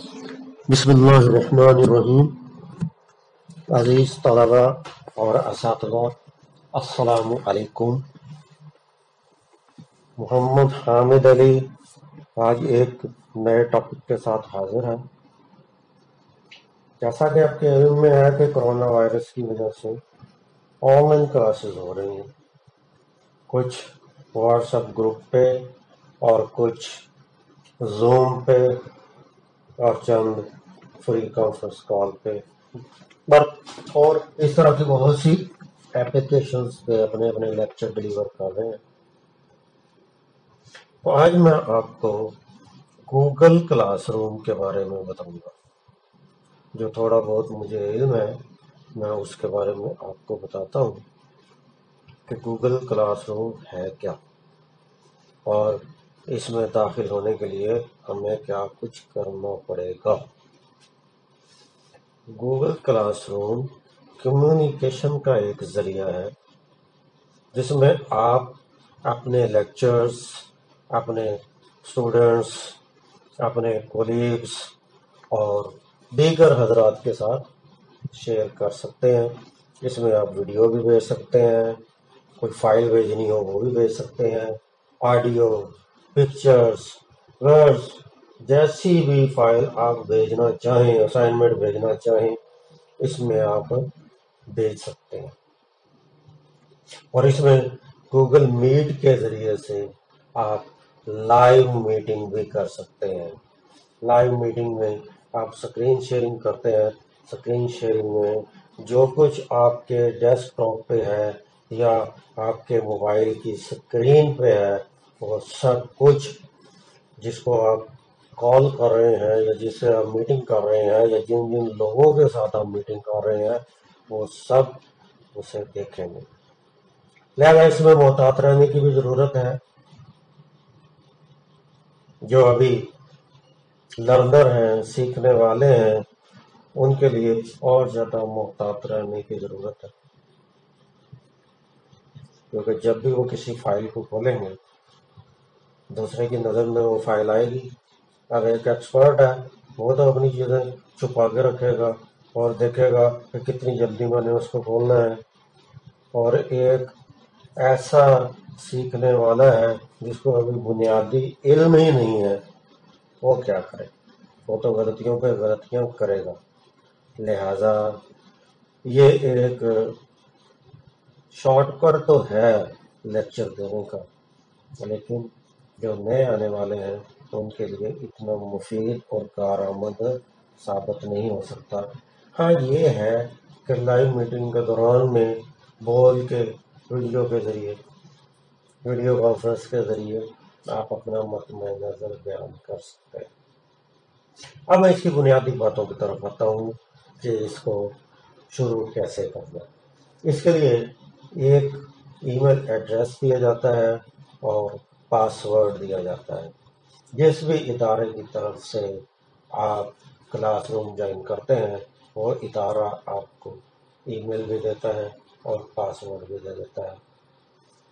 بسم اللہ الرحمن الرحیم۔ عزیز طلبہ اور اساتذہ، السلام علیکم۔ محمد حامد علی آج ایک نئے ٹاپک کے ساتھ حاضر ہے۔ جیسا کہ آپ کے علم میں ہے کہ کرونا وائرس کی وجہ سے آن لائن کلاسز ہو رہی ہیں، کچھ واٹس ایپ گروپ پہ اور کچھ زوم پہ اور چند فری کانفرنس کال پہ اور اس طرح کی بہت سی اپلیکیشنز پہ اپنے اپنے لیکچر ڈیلیور کر رہے ہیں۔ تو آج میں آپ کو گوگل کلاس روم کے بارے میں بتاؤں گا، جو تھوڑا بہت مجھے علم ہے میں اس کے بارے میں آپ کو بتاتا ہوں کہ گوگل کلاس روم ہے کیا اور اس میں داخل ہونے کے لیے ہمیں کیا کچھ کرنا پڑے گا۔ گوگل کلاس روم کمیونیکیشن کا ایک ذریعہ ہے جس میں آپ اپنے لیکچرز، اپنے اسٹوڈنٹس، اپنے کولیگز اور دیگر حضرات کے ساتھ شیئر کر سکتے ہیں۔ اس میں آپ ویڈیو بھی بھیج سکتے ہیں، کوئی فائل بھیجنی ہو وہ بھی بھیج سکتے ہیں، آڈیو، پکچرز، ورڈز، جیسی بھی فائل آپ بھیجنا چاہیں، اسائنمنٹ بھیجنا چاہیں، اس میں آپ بھیج سکتے ہیں۔ اور اس میں گوگل میٹ کے ذریعے سے آپ لائیو میٹنگ بھی کر سکتے ہیں۔ لائیو میٹنگ میں آپ سکرین شیئرنگ کرتے ہیں، سکرین شیئرنگ میں جو کچھ آپ کے ڈیسک ٹاپ پہ ہے یا آپ کے موبائل کی سکرین پہ ہے وہ سب کچھ جس کو آپ کال کر رہے ہیں یا جس سے آپ میٹنگ کر رہے ہیں یا جن جن لوگوں کے ساتھ آپ میٹنگ کر رہے ہیں وہ سب اسے دیکھیں گے۔ لہذا اس میں محتاط رہنے کی بھی ضرورت ہے۔ جو ابھی لرنر ہیں، سیکھنے والے ہیں، ان کے لیے اور زیادہ محتاط رہنے کی ضرورت ہے، کیونکہ جب بھی وہ کسی فائل کو کھولیں گے دوسرے کی نظر میں وہ فائل آئے گی۔ اگر ایک ایکسپرٹ ہے وہ تو اپنی چیزیں چھپا کے رکھے گا اور دیکھے گا کہ کتنی جلدی میں نے اس کو کھولنا ہے، اور ایک ایسا سیکھنے والا ہے جس کو ابھی بنیادی علم ہی نہیں ہے، وہ کیا کرے؟ وہ تو غلطیوں پہ غلطیاں کرے گا۔ لہذا یہ ایک شارٹ کٹ تو ہے لیکچر دینے کا، لیکن جو نئے آنے والے ہیں ان کے لیے اتنا مفید اور کارآمد ثابت نہیں ہو سکتا۔ ہاں یہ ہے کہ لائیو میٹنگ کے دوران میں بول کے ویڈیو کے ذریعے، ویڈیو کانفرنس کے ذریعے آپ اپنا مطمئن نظر بیان کر سکتے ہیں۔ اب میں اس کی بنیادی باتوں کی طرف آتا ہوں کہ اس کو شروع کیسے کرنا ہے۔ اس کے لیے ایک ای میل ایڈریس دیا جاتا ہے اور پاس ورڈ دیا جاتا ہے۔ جس بھی ادارے کی طرف سے آپ کلاس روم جوائن کرتے ہیں وہ ادارہ آپ کو ای میل بھی دیتا ہے اور پاس ورڈ بھی دے دیتا ہے،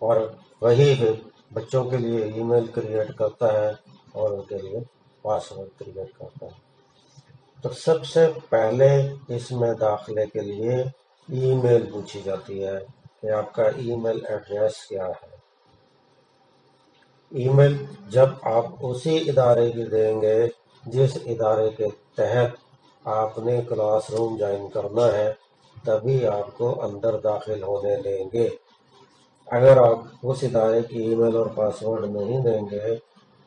اور وہی پھر بچوں کے لیے ای میل کریٹ کرتا ہے اور ان کے لیے پاس ورڈ کریٹ کرتا ہے۔ تو سب سے پہلے اس میں داخلے کے لیے ای میل پوچھی جاتی ہے کہ آپ کا ای میل ایڈریس کیا ہے۔ ای میل جب آپ اسی ادارے کی دیں گے جس ادارے کے تحت آپ نے کلاس روم جوائن کرنا ہے، تبھی آپ کو اندر داخل ہونے دیں گے۔ اگر آپ اس ادارے کی ای میل اور پاس ورڈ نہیں دیں گے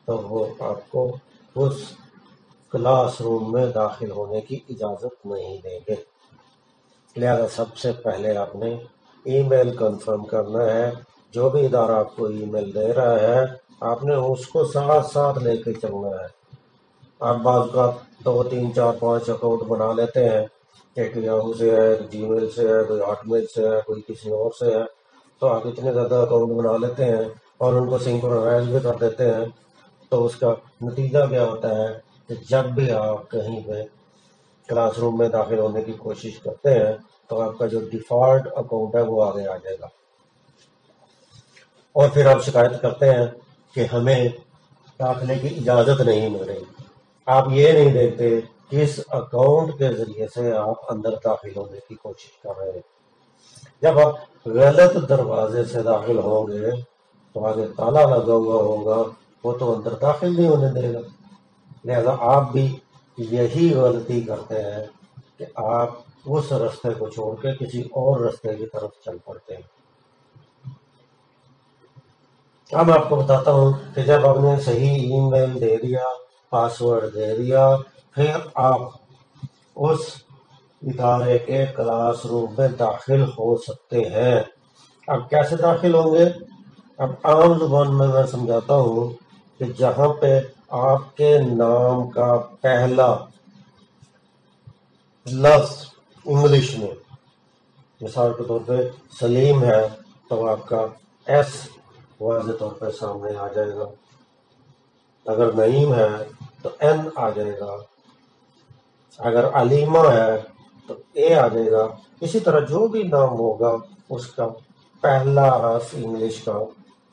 تو وہ آپ کو اس کلاس روم میں داخل ہونے کی اجازت نہیں دیں گے۔ لہذا سب سے پہلے آپ نے ای میل کنفرم کرنا ہے۔ جو بھی ادارہ آپ کو ای میل دے رہا ہے آپ نے اس کو ساتھ ساتھ لے کے چلنا ہے۔ آپ بعض کا 2 3 4 5 اکاؤنٹ بنا لیتے ہیں، ایک یاہو سے ہے، ایک جی میل سے ہے، کوئی ہاٹ میل سے ہے، کوئی کسی اور سے ہے، تو آپ اتنے زیادہ اکاؤنٹ بنا لیتے ہیں اور ان کو سنکرونائز بھی کر دیتے ہیں۔ تو اس کا نتیجہ کیا ہوتا ہے کہ جب بھی آپ کہیں پہ کلاس روم میں داخل ہونے کی کوشش کرتے ہیں تو آپ کا جو ڈیفالٹ اکاؤنٹ ہے وہ آگے آ جائے گا، اور پھر آپ شکایت کرتے ہیں کہ ہمیں داخلے کی اجازت نہیں مل رہی۔ آپ یہ نہیں دیکھتے کس اکاؤنٹ کے ذریعے سے آپ اندر داخل ہونے کی کوشش کر رہے ہیں۔ جب آپ غلط دروازے سے داخل ہوں گے تو آگے تالا لگا ہوا ہوگا، وہ تو اندر داخل نہیں ہونے دے گا۔ لہذا آپ بھی یہی غلطی کرتے ہیں کہ آپ اس رستے کو چھوڑ کے کسی اور رستے کی طرف چل پڑتے ہیں۔ اب میں آپ کو بتاتا ہوں کہ جب آپ نے صحیح ای میل دے دیا، پاسورڈ دے دیا، پھر آپ اس ادارے کے کلاس روم میں داخل ہو سکتے ہیں۔ اب کیسے داخل ہوں گے؟ اب عام زبان میں سمجھاتا ہوں کہ جہاں پہ آپ کے نام کا پہلا لفظ انگلش میں، مثال کے طور پہ سلیم ہے تو آپ کا ایس واضح طور پہ سامنے آ جائے گا، اگر نعیم ہے تو این آ جائے گا، اگر علیمہ ہے تو اے آ جائے گا۔ اسی طرح جو بھی نام ہوگا اس کا پہلا حرف انگلش کا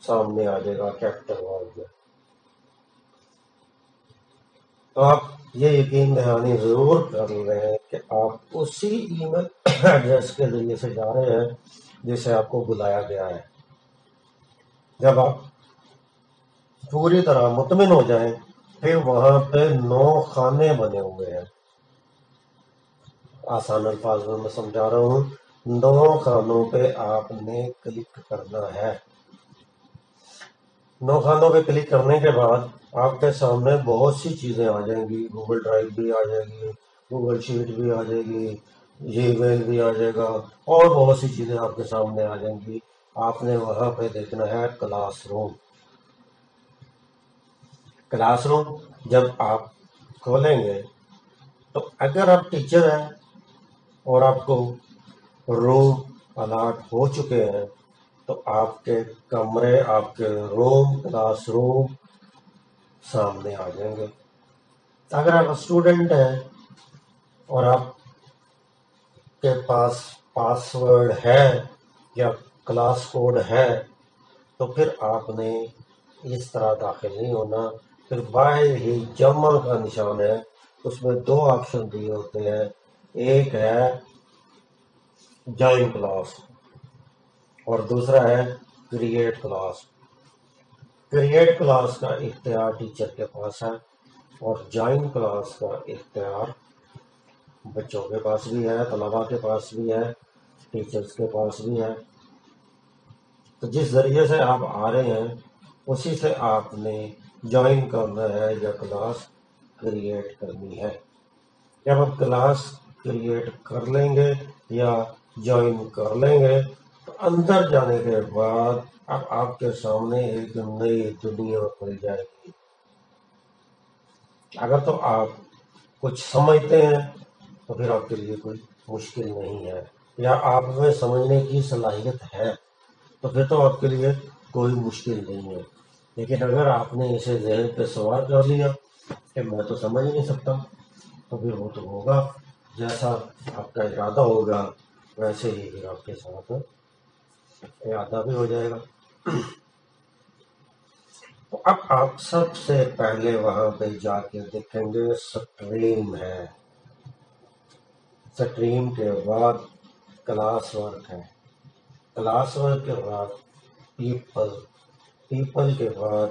سامنے آ جائے گا کیپٹل ورڈ میں۔ تو آپ یہ یقین دہانی ضرور کر رہے ہیں کہ آپ اسی ای میل ایڈریس کے ذریعے سے جا رہے ہیں جسے آپ کو بلایا گیا ہے۔ جب آپ پوری طرح مطمئن ہو جائیں پھر وہاں پہ 9 خانے بنے ہوئے ہیں۔ آسان الفاظ میں سمجھا رہا ہوں، 9 خانوں پہ آپ نے کلک کرنا ہے۔ 9 خانوں پہ کلک کرنے کے بعد آپ کے سامنے بہت سی چیزیں آ جائیں گی، گوگل ڈرائیو بھی آ جائے گی، گوگل شیٹ بھی آ جائے گی، جی میل بھی آ جائے گا، اور بہت سی چیزیں آپ کے سامنے آ جائیں گی۔ آپ نے وہاں پہ دیکھنا ہے کلاس روم۔ کلاس روم جب آپ کھولیں گے تو اگر آپ ٹیچر ہیں اور آپ کو روم الاٹ ہو چکے ہیں تو آپ کے کمرے، آپ کے روم، کلاس روم سامنے آ جائیں گے۔ اگر آپ اسٹوڈنٹ ہیں اور آپ کے پاس پاسورڈ ہے یا کلاس کوڈ ہے تو پھر آپ نے اس طرح داخل نہیں ہونا، پھر باہر ہی جمع کا نشان ہے، اس میں 2 آپشن دیے ہوتے ہیں، ایک ہے جوائن کلاس اور دوسرا ہے کریٹ کلاس۔ کریٹ کلاس کا اختیار ٹیچر کے پاس ہے اور جوائن کلاس کا اختیار بچوں کے پاس بھی ہے، طلباء کے پاس بھی ہے، ٹیچرز کے پاس بھی ہے۔ تو جس ذریعے سے آپ آ رہے ہیں اسی سے آپ نے جوائن کرنا ہے یا کلاس کریٹ کرنی ہے۔ جب آپ کلاس کریٹ کر لیں گے یا جوائن کر لیں گے تو اندر جانے کے بعد اب آپ کے سامنے ایک نئی دنیا کھل جائے گی۔ اگر تو آپ کچھ سمجھتے ہیں تو پھر آپ کے لیے کوئی مشکل نہیں ہے، یا آپ میں سمجھنے کی صلاحیت ہے تو پھر تو آپ کے لیے کوئی مشکل نہیں ہے۔ لیکن اگر آپ نے اسے ذہن پہ سوار کر لیا کہ میں تو سمجھ نہیں سکتا، تو پھر وہ تو ہوگا جیسا آپ کا ارادہ ہوگا ویسے ہی پھر آپ کے ساتھ ارادہ بھی ہو جائے گا۔ تو اب آپ سب سے پہلے وہاں پہ جا کے دیکھیں گے سٹریم ہے، سٹریم کے بعد کلاس ورک ہے، کلاس ورک کے بعد پیپل، پیپل کے بعد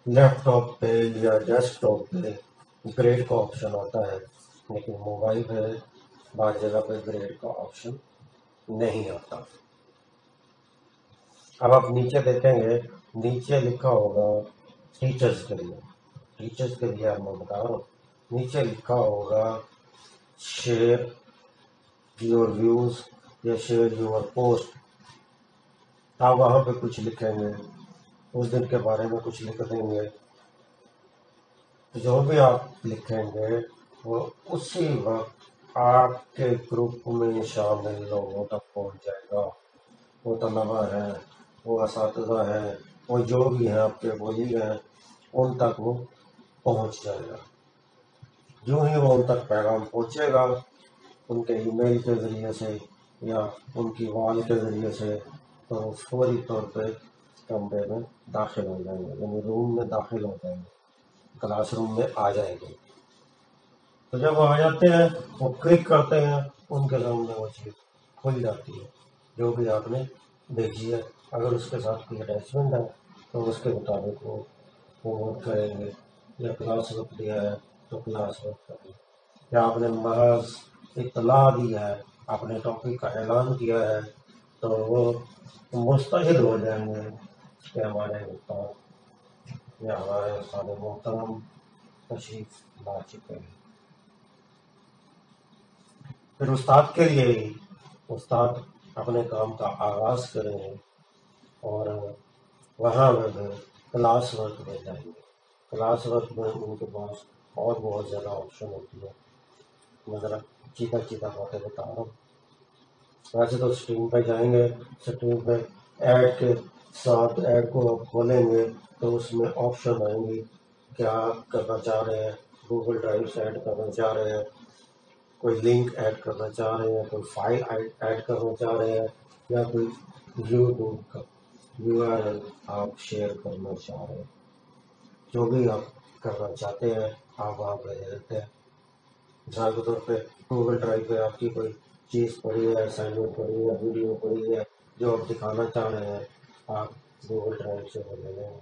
لیپ ٹاپ پہ یا ڈیسک ٹاپ پہ گریڈ کا آپشن آتا ہے، لیکن موبائل پہ بعض جگہ پہ گریڈ کا آپشن نہیں آتا۔ اب آپ نیچے دیکھیں گے، نیچے لکھا ہوگا ٹیچرز کے لیے، ٹیچرز کے لیے میں بتا رہا ہوں، نیچے لکھا ہوگا شیئر یور ویوز یا شیئر یور پوسٹ۔ آپ وہاں پہ کچھ لکھیں گے، اس دن کے بارے میں کچھ لکھ دیں گے، جو بھی آپ لکھیں گے وہ اسی وقت آپ کے گروپ میں شامل لوگوں تک پہنچ جائے گا۔ وہ طلبا ہے، وہ اساتذہ ہے، وہ جو بھی ہیں آپ کے ولی ہیں، ان تک وہ پہنچ جائے گا۔ جو ہی وہ ان تک پیغام پہنچے گا ان کے ای میل کے ذریعے سے یا ان کی وال کے ذریعے سے، تو وہ فوری طور پہ کمرے میں داخل ہو جائیں گے، یعنی روم میں داخل ہو جائیں گے۔ کلاس روم میں آ جائیں گے. تو جب وہ آ جاتے ہیں وہ کلک کرتے ہیں ان کے سامنے وہ چیز کھل جاتی ہے جو بھی آپ نے بھیجی ہے. اگر اس کے ساتھ کوئی اٹیچمنٹ ہے تو اس کے مطابق وہ فارورڈ کریں گے. یا کلاس ورک دیا ہے تو کلاس ورک کریں گے. یا آپ نے محض اطلاع دی ہے، اپنے ٹاپک کا اعلان کیا ہے تو وہ مستعد ہو جائیں گے کہ ہمارے استاد یا ہمارے استاد محترم تشریف لا چکے ہیں. پھر استاد کے لیے ہی استاد اپنے کام کا آغاز کریں گے اور وہاں میں کلاس ورک میں جائیں گے. کلاس ورک میں ان کے پاس اور بہت زیادہ آپشن ہوتی ہے. میں ذرا چیتا چیتا باتیں بتا رہا ہوں. ویسے تو اسٹریم پہ جائیں گے، اسٹریم پہ ایڈ کے ساتھ ایڈ کو آپ کھولیں گے تو اس میں آپشن آئیں گی کیا کرنا چاہ رہے ہیں. گوگل ڈرائیو سے ایڈ کرنا چاہ رہے ہیں، کوئی لنک ایڈ کرنا چاہ رہے ہیں، کوئی فائل ایڈ کرنا چاہ رہے ہیں، یا کوئی یوٹیوب کا URL آپ شیئر کرنا چاہ رہے ہیں. جو بھی آپ کرنا چاہتے ہیں آپ وہاں پہ دے دیتے ہیں. مثال کے طور پہ گوگل ڈرائیو پہ آپ کی کوئی چیز پڑی ہے، اسائنمنٹ پڑی ہے، ویڈیو پڑی ہے جو آپ دکھانا چاہ رہے ہیں، آپ گوگل ڈرائیو سے وہ لے لیں گے.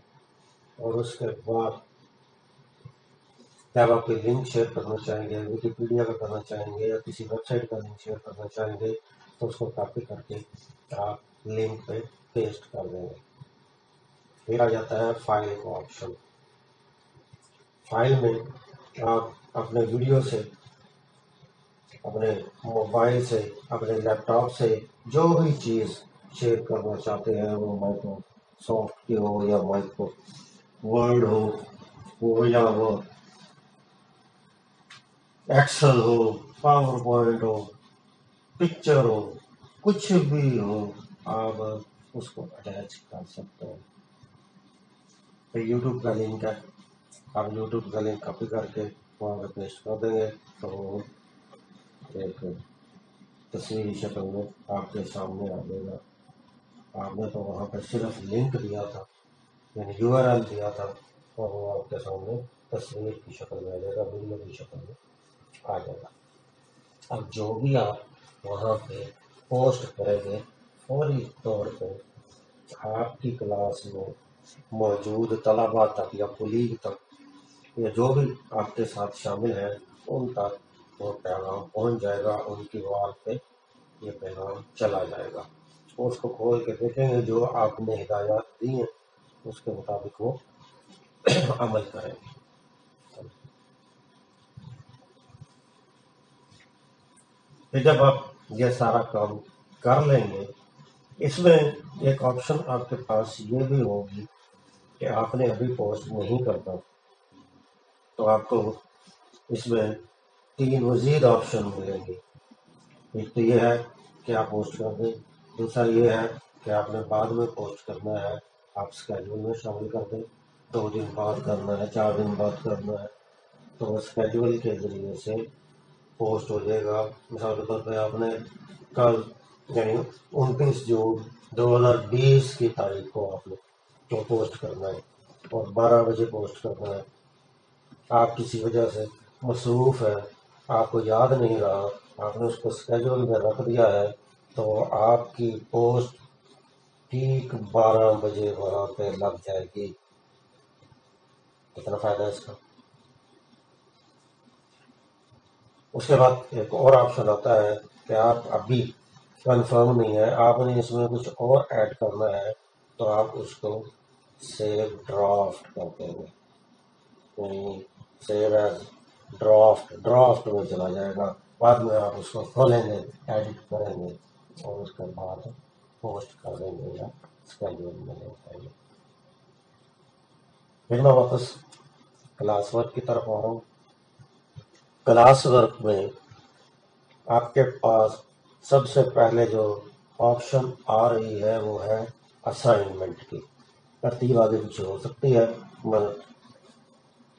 اور اس کے بعد جب آپ کوئی لنک شیئر کرنا چاہیں گے، ویکیپیڈیا کا کرنا چاہیں گے یا کسی ویب سائٹ کا لنک شیئر کرنا چاہیں گے تو اس کو کاپی کر کے آپ لنک پہ پیسٹ کر دیں گے. پھر آ جاتا ہے فائل کا آپشن. فائل میں آپ اپنے ویڈیو سے، اپنے موبائل سے، اپنے لیپ ٹاپ سے جو بھی چیز شیئر کرنا چاہتے ہیں، وہ مائکرو سافٹ کی ہو یا مائکرو ورڈ ہو یا وہ ایکسل ہو، پاور پوائنٹ ہو، پکچر ہو، کچھ بھی ہو، آپ اس کو اٹیچ کر سکتے ہیں. یوٹیوب کا لنک ہے، آپ یوٹیوب کا لنک کاپی کر کے وہاں پہ پیسٹ کر دیں گے تو وہ ایک تصویری شکل میں آپ کے سامنے آ جائے گا. آپ نے تو وہاں پہ صرف لنک دیا تھا، یعنی URL دیا تھا، اور وہ آپ کے سامنے تصویر کی شکل میں آ جائے گا، ویڈیو کی شکل میں آ جائے گا. اب جو بھی آپ وہاں پہ پوسٹ کریں گے فوری طور پہ آپ کی کلاس میں موجود طلباء تک یا کولیگ تک یا جو بھی آپ کے ساتھ شامل ہیں ان تک وہ پیغام پہنچ جائے گا. ان کی وال پہ یہ پیغام چلا جائے گا. اس کو کھول کے دیکھیں گے، جو آپ نے ہدایات دی ہیں اس کے مطابق وہ عمل کریں گے. پھر جب آپ یہ سارا کام کر لیں گے، اس میں ایک آپشن آپ کے پاس یہ بھی ہوگی کہ آپ نے ابھی پوسٹ نہیں کرتا تو آپ کو اس میں 3 مزید آپشن ملیں گے. ایک تو یہ ہے کہ آپ پوسٹ کر دیں، دوسرا یہ ہے کہ آپ نے بعد میں پوسٹ کرنا ہے، آپ اسکیڈول میں شامل کر دیں. 2 دن بعد کرنا ہے، 4 دن بعد کرنا ہے تو اسکیڈول کے ذریعے سے پوسٹ ہو جائے گا. مثال کے طور پہ آپ نے کل یعنی 29 جون 2020 کی تاریخ کو آپ نے تو پوسٹ کرنا ہے اور 12 بجے پوسٹ کرنا ہے. آپ کسی وجہ سے مصروف ہے، آپ کو یاد نہیں رہا، آپ نے اس کو اسکیجول میں رکھ دیا ہے تو آپ کی پوسٹ ٹھیک 12 بجے وہاں پہ لگ جائے گی. کتنا فائدہ ہے اس کا. اس کے بعد ایک اور آپشن آتا ہے کہ آپ ابھی کنفرم نہیں ہے، آپ نے اس میں کچھ اور ایڈ کرنا ہے تو آپ اس کو سیو ڈرافٹ کر دیں گے. سیو ایز ڈرافٹ میں چلا جائے گا. بعد میں آپ اس کو کھولیں گے، ایڈٹ کریں گے اور اس کے بعد پوسٹ کر دیں گے یا اسکیڈول میں لے جائیں گے. پھر میں واپس کلاس ورک کی طرف آ رہا ہوں. کلاس ورک میں آپ کے پاس سب سے پہلے جو آپشن آ رہی ہے وہ ہے اسائنمنٹ کی. ترتیب آگے پیچھے ہو سکتی ہے، میں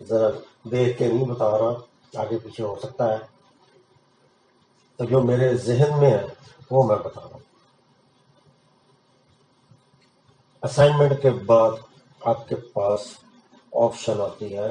ذرا دیکھ کے نہیں بتا رہا، آگے پیچھے ہو سکتا ہے، تو جو میرے ذہن میں ہے وہ میں بتا رہا ہوں. اسائنمنٹ کے بعد آپ کے پاس آپشن آتی ہے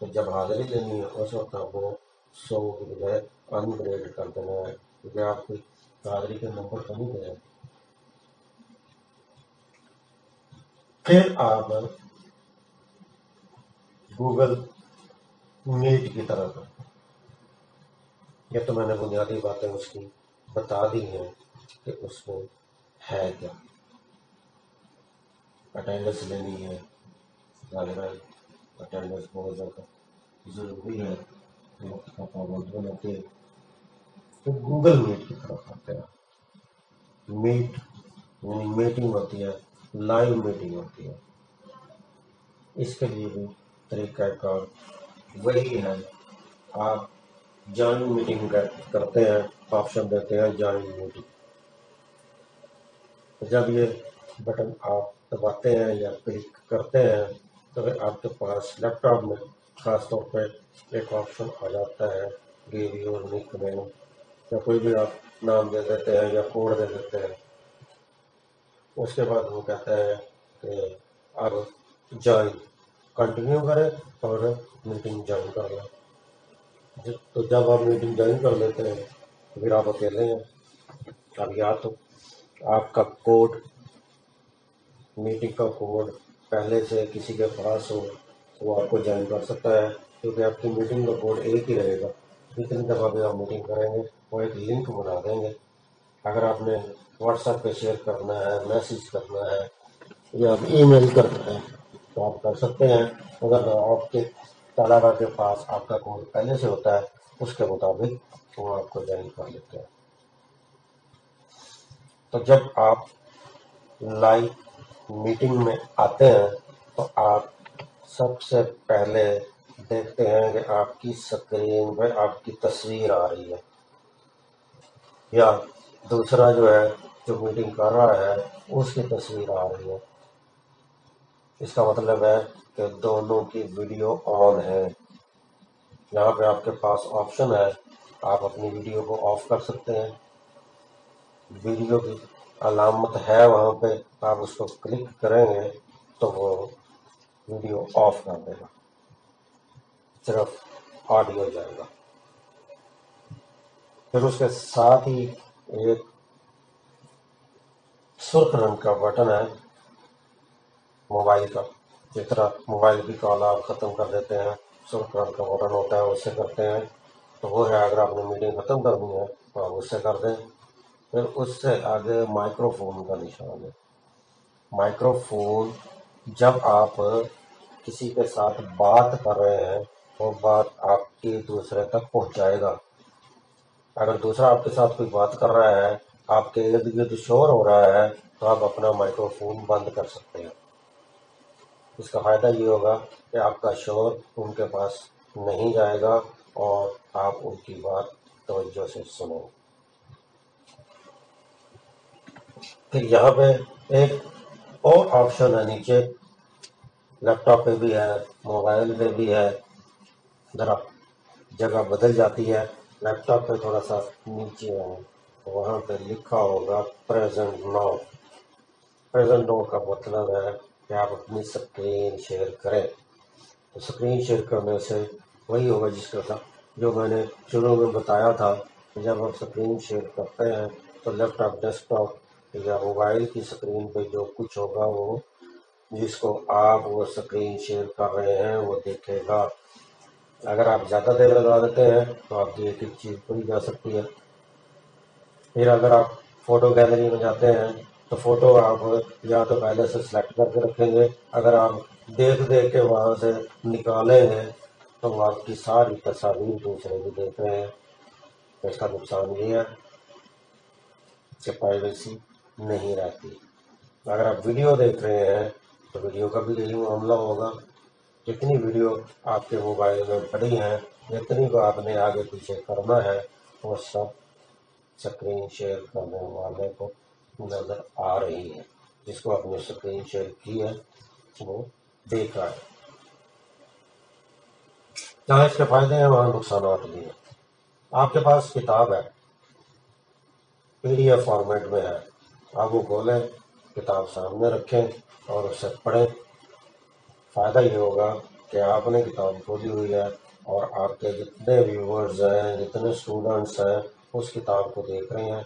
تو جب حاضری لینی ہے اس وقت آپ کو 100 کی بجائے ان گریڈ کر دینا ہے، کیونکہ آپ کی حاضری کے نمبر کم ہی گئے۔ پھر آپ گوگل میٹ کی طرف، یہ تو میں نے بنیادی باتیں اس کی بتا دی ہیں کہ اس میں ہے کیا۔ اٹینڈنس لینی ہے، ظاہر ہے اٹینڈنس بہت زیادہ ضروری ہے، وقت کا پابند ہونا چاہیے۔ تو گوگل میٹ کی طرف آتے ہیں۔ میٹ یعنی میٹنگ ہوتی ہے، لائیو میٹنگ ہوتی ہے، اس کے لیے بھی طریقہ کار وہی ہے۔ آپ جوائن میٹنگ کرتے ہیں، آپشن دیتے ہیں جوائن میٹنگ، جب یہ بٹن آپ دباتے ہیں یا کلک کرتے ہیں تو پھر آپ کے پاس لیپ ٹاپ میں خاص طور پہ ایک آپشن آ جاتا ہے، گیو یور نک نیم، یا کوئی بھی آپ نام دے دیتے ہیں یا کوڈ دے دیتے ہیں۔ اس کے بعد وہ کہتا ہے کہ اب جوائن کنٹینیو کریں اور میٹنگ جوائن کر لیں۔ تو جب آپ میٹنگ جوائن کر لیتے ہیں تو پھر آپ اکیلے ہیں۔ اب یا تو آپ کا کوڈ، میٹنگ کا کوڈ پہلے سے کسی کے پاس ہو، وہ آپ کو جوائن کر سکتا ہے، کیونکہ آپ کی میٹنگ کا کوڈ ایک ہی رہے گا۔ جتنی دفعہ بھی آپ میٹنگ کریں گے وہ ایک لنک بنا دیں گے۔ اگر آپ نے واٹس ایپ پہ شیئر کرنا ہے، میسج کرنا ہے یا ای میل کرنا ہے تو آپ کر سکتے ہیں۔ اگر آپ کے طلبا کے پاس آپ کا کوڈ پہلے سے ہوتا ہے اس کے مطابق وہ آپ کو جوائن کر لیتے ہیں۔ تو جب آپ لائیو میٹنگ میں آتے ہیں تو آپ سب سے پہلے دیکھتے ہیں کہ آپ کی اسکرین پہ آپ کی تصویر آ رہی ہے، یا دوسرا جو ہے جو میٹنگ کر رہا ہے اس کی تصویر آ رہی ہے۔ اس کا مطلب ہے کہ دونوں کی ویڈیو آن ہے۔ یہاں پہ آپ کے پاس آپشن ہے، آپ اپنی ویڈیو کو آف کر سکتے ہیں۔ ویڈیو کی علامت ہے وہاں پہ، آپ اس کو کلک کریں گے تو وہ ویڈیو آف کر دے گا، صرف آڈیو جائے گا۔ پھر اس کے ساتھ ہی ایک سرخ رنگ کا بٹن ہے موبائل کا، جس طرح موبائل کی کال آپ ختم کر دیتے ہیں سرخ رنگ کا بٹن ہوتا ہے اس سے کرتے ہیں، تو وہ ہے اگر آپ نے میٹنگ ختم کرنی ہے تو آپ اس سے کر دیں۔ پھر اس سے آگے مائکرو فون کا نشان ہے۔ مائکرو فون جب آپ کسی کے ساتھ بات کر رہے ہیں وہ بات آپ کی دوسرے تک پہنچائے گا۔ اگر دوسرا آپ کے ساتھ کوئی بات کر رہا ہے، آپ کے ارد گرد شور ہو رہا ہے، تو آپ اپنا مائکرو فون بند کر سکتے ہیں۔ اس کا فائدہ یہ ہوگا کہ آپ کا شور ان کے پاس نہیں جائے گا اور آپ ان کی بات توجہ سے سنیں۔ پھر یہاں پہ ایک اور آپشن ہے نیچے، لیپ ٹاپ پہ بھی ہے، موبائل پہ بھی ہے، ذرا جگہ بدل جاتی ہے۔ لیپ ٹاپ پہ تھوڑا سا نیچے ہے، وہاں پہ لکھا ہوگا پریزنٹ ناؤ۔ پریزنٹ ناؤ کا مطلب ہے کہ آپ اپنی سکرین شیئر کریں۔ تو سکرین شیئر کرنے سے وہی ہوگا جس کا تھا جو میں نے شروع میں بتایا تھا کہ جب آپ سکرین شیئر کرتے ہیں تو لیپ ٹاپ، ڈیسک ٹاپ یا موبائل کی سکرین پہ جو کچھ ہوگا وہ جس کو آپ وہ سکرین شیئر کر رہے ہیں وہ دیکھے گا۔ اگر آپ زیادہ دیر لگا دیتے ہیں تو آپ کی ایک ایک چیز پڑھی جا سکتی ہے۔ پھر اگر آپ فوٹو گیلری میں جاتے ہیں تو فوٹو آپ یا تو پہلے سے سلیکٹ کر کے رکھیں گے، اگر آپ دیکھ کے وہاں سے نکالیں گے تو وہ آپ کی ساری تصاویر دوسرے بھی دیکھ رہے ہیں۔ تو اس کا نقصان یہ ہے کہ پرائیویسی نہیں رہتی۔ اگر آپ ویڈیو دیکھ رہے ہیں تو ویڈیو کا بھی یہی معاملہ ہوگا۔ جتنی ویڈیو آپ کے موبائل میں پڑی ہیں، جتنی کو آپ نے آگے پیچھے کرنا ہے وہ سب سکرین شیئر کرنے والے کو نظر آ رہی ہے۔ جس کو آپ نے سکرین شیئر کی ہے وہ دیکھ رہا ہے۔ جہاں اس کے فائدے ہیں وہاں نقصانات بھی ہیں۔ آپ کے پاس کتاب ہے، PDF فارمیٹ میں ہے، آپ وہ کھولیں، کتاب سامنے رکھیں اور اسے پڑھیں۔ فائدہ یہ ہوگا کہ آپ نے کتاب کھولی ہوئی ہے اور آپ کے جتنے ویورز ہیں، جتنے اسٹوڈنٹس ہیں اس کتاب کو دیکھ رہے ہیں۔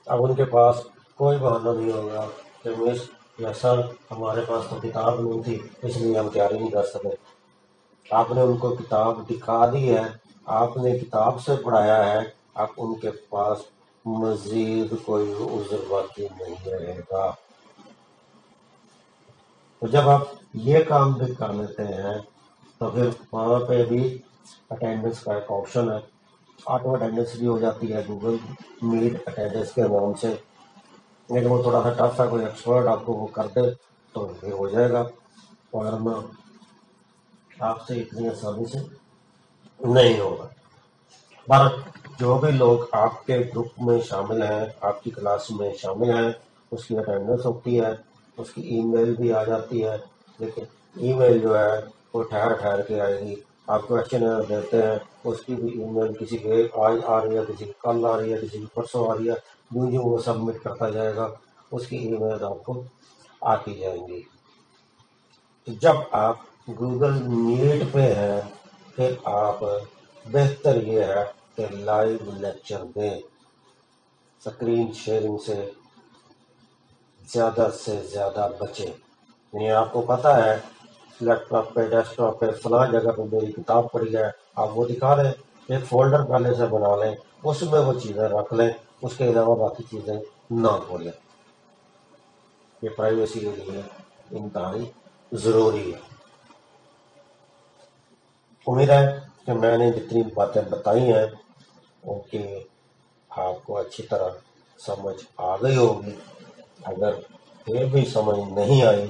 اب ان کے پاس کوئی بہانہ نہیں ہوگا کہ مس یا سر ہمارے پاس تو کتاب نہیں تھی اس لیے ہم تیاری نہیں کر سکے۔ آپ نے ان کو کتاب دکھا دی ہے، آپ نے کتاب سے پڑھایا ہے، اب ان کے پاس مزید کوئی عذر باقی نہیں رہے گا۔ تو جب آپ یہ کام بھی کر لیتے ہیں تو پھر وہاں پہ بھی اٹینڈنس کا ایک آپشن ہے، آٹو اٹینڈنس بھی ہو جاتی ہے گوگل میٹ اٹینڈنس کے نام سے، لیکن وہ تھوڑا سا ٹف ہے، کوئی ایکسپرٹ آپ کو وہ کر دے تو یہ ہو جائے گا، ورنہ آپ سے اتنی آسانی سے نہیں ہوگا۔ پر جو بھی لوگ آپ کے گروپ میں شامل ہیں، آپ کی کلاس میں شامل ہیں، اس کی اٹینڈنس ہوتی ہے، اس کی ای میل بھی آ جاتی ہے، لیکن ای میل جو ہے وہ ٹھہر کے آئے گی۔ آپ کویشچن دیتے ہیں، اس کی بھی ای میل کسی کی آج آ رہی ہے، کسی کی کل آ رہی ہے، کسی کی پرسوں آ رہی ہے، جو وہ سبمٹ کرتا جائے گا اس کی ای میل آپ کو آتی جائیں گی۔ جب آپ گوگل میٹ پہ ہیں پھر آپ بہتر یہ ہے کہ لائیو لیکچر دیں، اسکرین شیئرنگ سے زیادہ بچیں۔ یعنی آپ کو پتہ ہے لیپ ٹاپ پہ، ڈیسک ٹاپ پہ فلاں جگہ پہ میری کتاب پڑی ہے، آپ وہ دکھا دیں، ایک فولڈر پہلے سے بنا لیں، اس میں وہ چیزیں رکھ لیں، اس کے علاوہ باقی چیزیں نہ کھولیں۔ یہ پرائیویسی کے لیے انتہائی ضروری ہے۔ امید ہے کہ میں نے جتنی باتیں بتائی ہیں ان کی آپ کو اچھی طرح سمجھ آ گئی ہوگی۔ اگر پھر بھی سمجھ نہیں آئی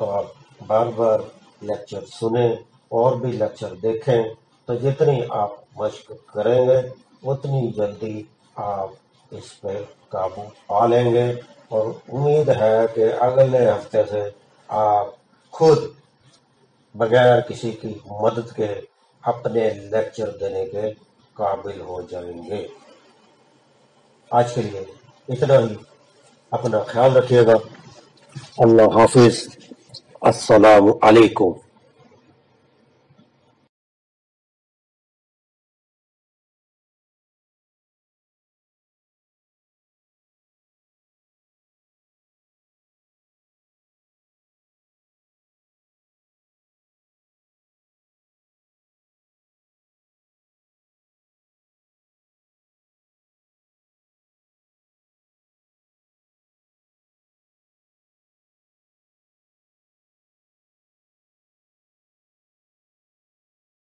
تو آپ بار بار لیکچر سنیں اور بھی لیکچر دیکھیں، تو جتنی آپ مشق کریں گے اتنی جلدی آپ اس پہ قابو پا لیں گے، اور امید ہے کہ اگلے ہفتے سے آپ خود بغیر کسی کی مدد کے اپنے لیکچر دینے کے قابل ہو جائیں گے۔ آج کے لیے اتنا ہی، اپنا خیال رکھیے گا۔ اللہ حافظ، السلام علیکم۔